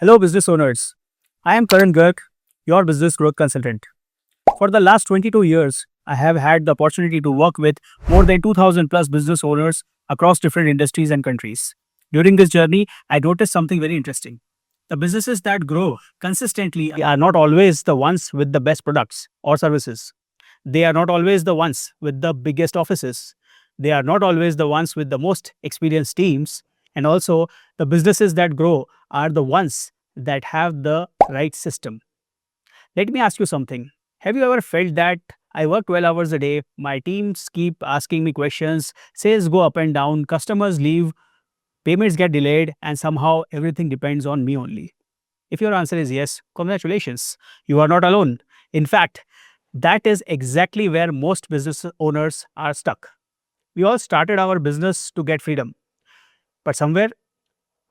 Hello, business owners. I am Karan Garg, your business growth consultant. For the last 22 years, I have had the opportunity to work with more than 2000 plus business owners across different industries and countries. During this journey, I noticed something very interesting. The businesses that grow consistently are not always the ones with the best products or services. They are not always the ones with the biggest offices. They are not always the ones with the most experienced teams. And also, the businesses that grow are the ones that have the right system. Let me ask you something. Have you ever felt that I work 12 hours a day, my teams keep asking me questions, sales go up and down, customers leave, payments get delayed, and somehow everything depends on me only? If your answer is yes, congratulations. You are not alone. In fact, that is exactly where most business owners are stuck. We all started our business to get freedom, but somewhere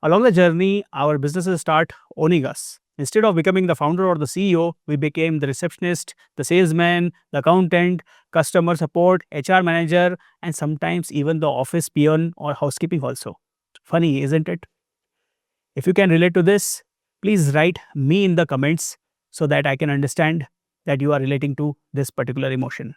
along the journey, our businesses start owning us. Instead of becoming the founder or the CEO, we became the receptionist, the salesman, the accountant, customer support, HR manager, and sometimes even the office peon or housekeeping also. Funny, isn't it? If you can relate to this, please write me in the comments so that I can understand that you are relating to this particular emotion.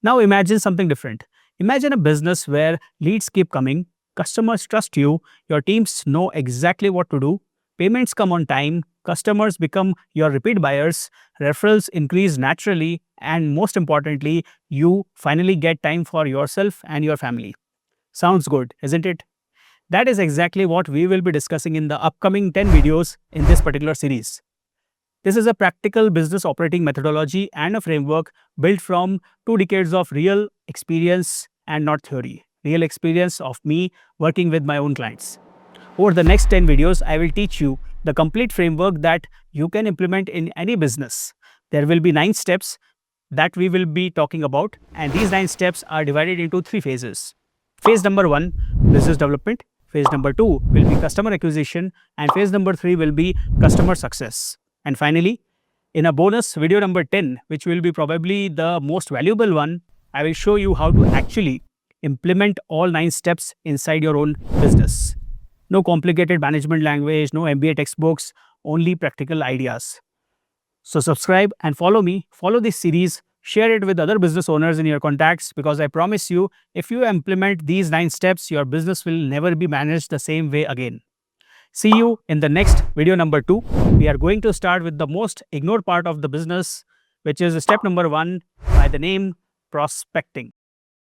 Now imagine something different. Imagine a business where leads keep coming, customers trust you, your teams know exactly what to do, payments come on time, customers become your repeat buyers, referrals increase naturally, and most importantly, you finally get time for yourself and your family. Sounds good, isn't it? That is exactly what we will be discussing in the upcoming 10 videos in this particular series. This is a practical business operating methodology and a framework built from 2 decades of real experience and not theory. Real experience of me working with my own clients. Over the next 10 videos, I will teach you the complete framework that you can implement in any business. There will be 9 steps that we will be talking about, and these 9 steps are divided into 3 phases. Phase number 1, business development. Phase number 2 will be customer acquisition, and phase number 3 will be customer success. And finally, in a bonus video number 10, which will be probably the most valuable one, I will show you how to actually implement all 9 steps inside your own business. No complicated management language, no MBA textbooks, only practical ideas. So subscribe and follow me, follow this series, share it with other business owners in your contacts, because I promise you, if you implement these 9 steps, your business will never be managed the same way again. See you in the next video number 2. We are going to start with the most ignored part of the business, which is step number 1 by the name prospecting.